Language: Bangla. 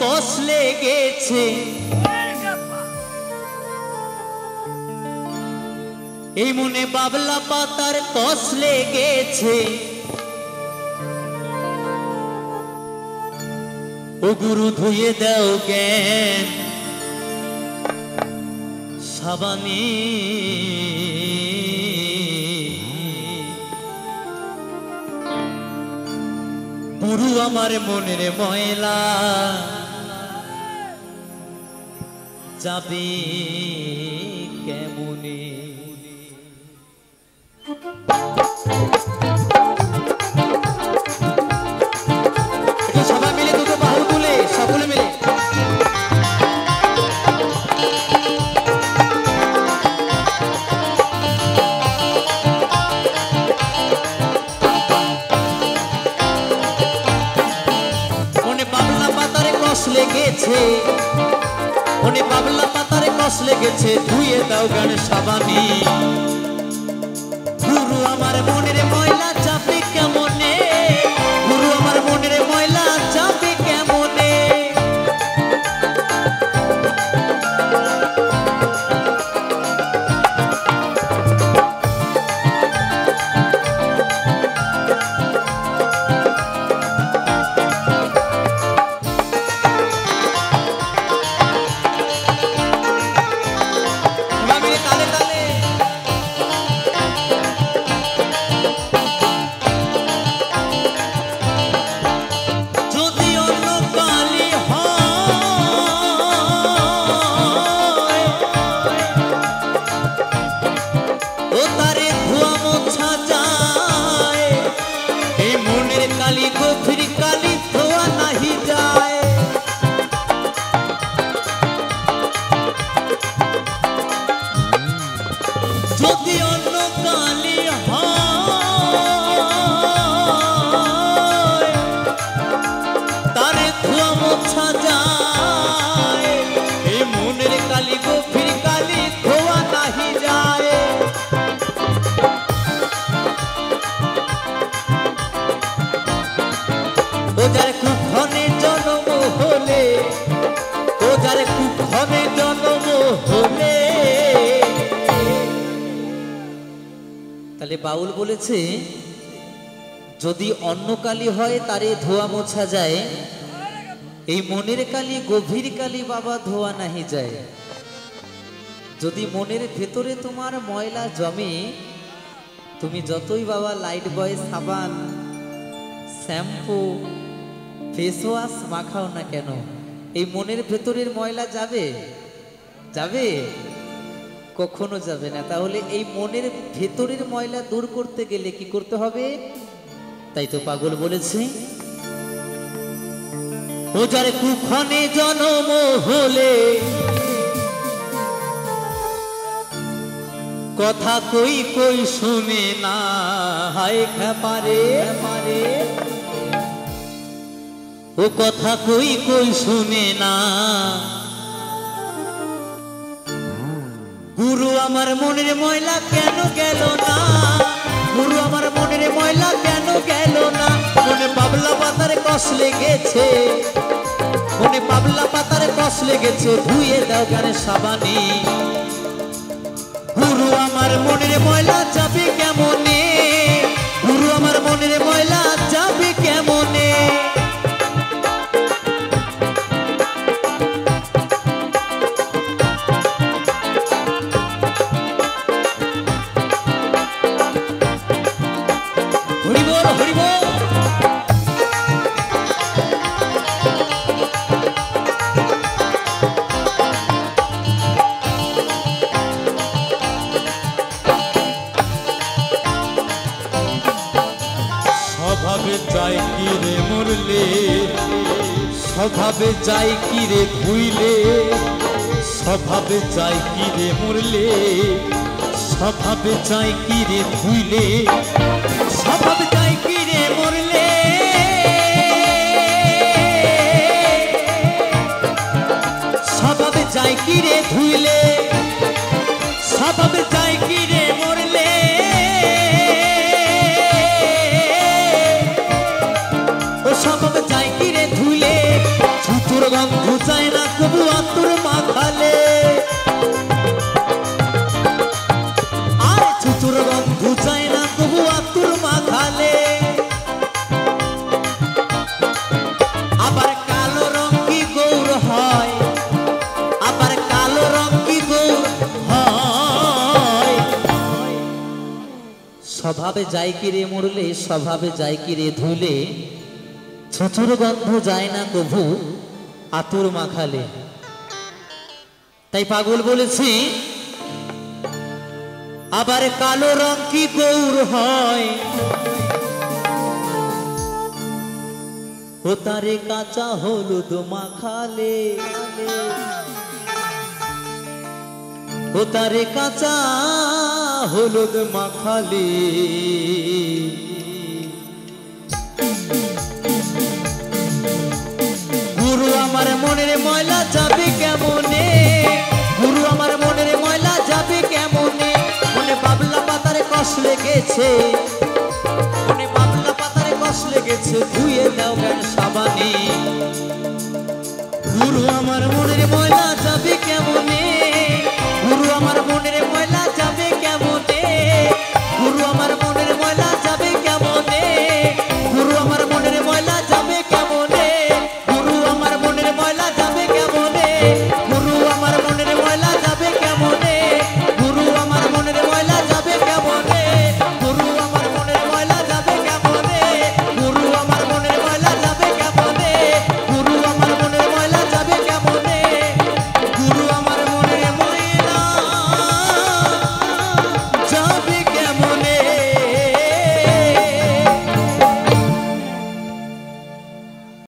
কষ লেগেছে, এই মনে বাবলা পাতার কষ লেগেছে। ও গুরু ধুয়ে দাও জ্ঞান সাবানে, গুরু আমার মনের ময়লা যাবে কেমনে। সবাই মিলে দুটো বাহু তুলে সকলে মিলে লেগেছে, মনে বাবলা পাতারে কষ লেগেছে, ধুয়ে দাও জ্ঞান সাবানি। গুরু আমার মনের ময়লা যাবে কেমনে, গুরু আমার মনের ময়লা যাবে কেমনে। যদি অন্য কালি হয় তারে ধোয়া মোছা যায়, এই মনের কালি গভীর কালি ধোয়া নাহি যায়। ও যার কুক্ষণে জন্ম হলে, ও যার কুক্ষণে জন্ম হলে। তাহলে বাউল বলেছে যদি অন্য কালি হয় তারে ধোয়া মোছা যায়, এই মনের কালি গভীর কালি বাবা ধোয়া নাহি যায়। যদি মনের ভেতরে তোমার ময়লা জমে, তুমি যতই বাবা লাইট বয় সাবান শ্যাম্পু ফেস ওয়াশ মাখাও না কেন, এই মনের ভেতরের ময়লা যাবে? যাবে? কখনো যাবে না। তাহলে এই মনের ভেতরের ময়লা দূর করতে গেলে কি করতে হবে? তাই তো পাগল বলেছে ও যার কুক্ষণে জন্ম হলে, কথা কই কই শুনে না, হায় খেপারে পারে ও কথা কই কই শুনে না। গুরু আমার মনের ময়লা কেন গেল না, গুরু আমার মনের ময়লা কেন গেল না। মনে বাবলা পাতারে কষ লেগেছে, মনে বাবলা পাতারে কষ লেগেছে, ধুয়ে দাও জ্ঞান সাবানি। গুরু আমার মনের ময়লা যাবে কেমনে, গুরু আমার মনের ময়লা যাবে কেমনে। স্বভাবে যাই কি রে মরলে, স্বভাবে যাই কি রে ধুইলে, স্বভাবে যাই কি রে মরলে, স্বভাবে যাই কি রে ধুইলে, স্বভাবে যাই কি রে মরলে, স্বভাবে যাই কি রে ধুইলে, স্বভাবে যাই কি রে মরলে। স্বভাবে যাই কি রে ধুইলে, ছুতুর গন্ধ আতুর বন্ধু যায় না তবু আতুর মাখালে আবার কালো রং কি গৌর হয় আবার কালো রং কি গৌর হয় স্বভাবে যায় কি রে মরলে স্বভাবে যায় কি রে ধুলে ছুঁচুর গন্ধ যায় না কভু আতুর মাখালে তাই পাগল বলেছি আবার কালো রং কি গৌর হয় ও তারে কাঁচা হলুদ মাখালে ও তারে কাঁচা হলুদ মাখালে গুরু আমার মনের ময়লা যাবে কেমনে গুরু আমার মনের ময়লা যাবে কেমনে মনে বাবলা পাতারে কষ লেগেছে মনে বাবলা পাতারে কষ লেগেছে ধুয়ে দাও কেন সাবানে গুরু আমার মনের ময়লা যাবে কেমনে গুরু আমার মনের ময়লা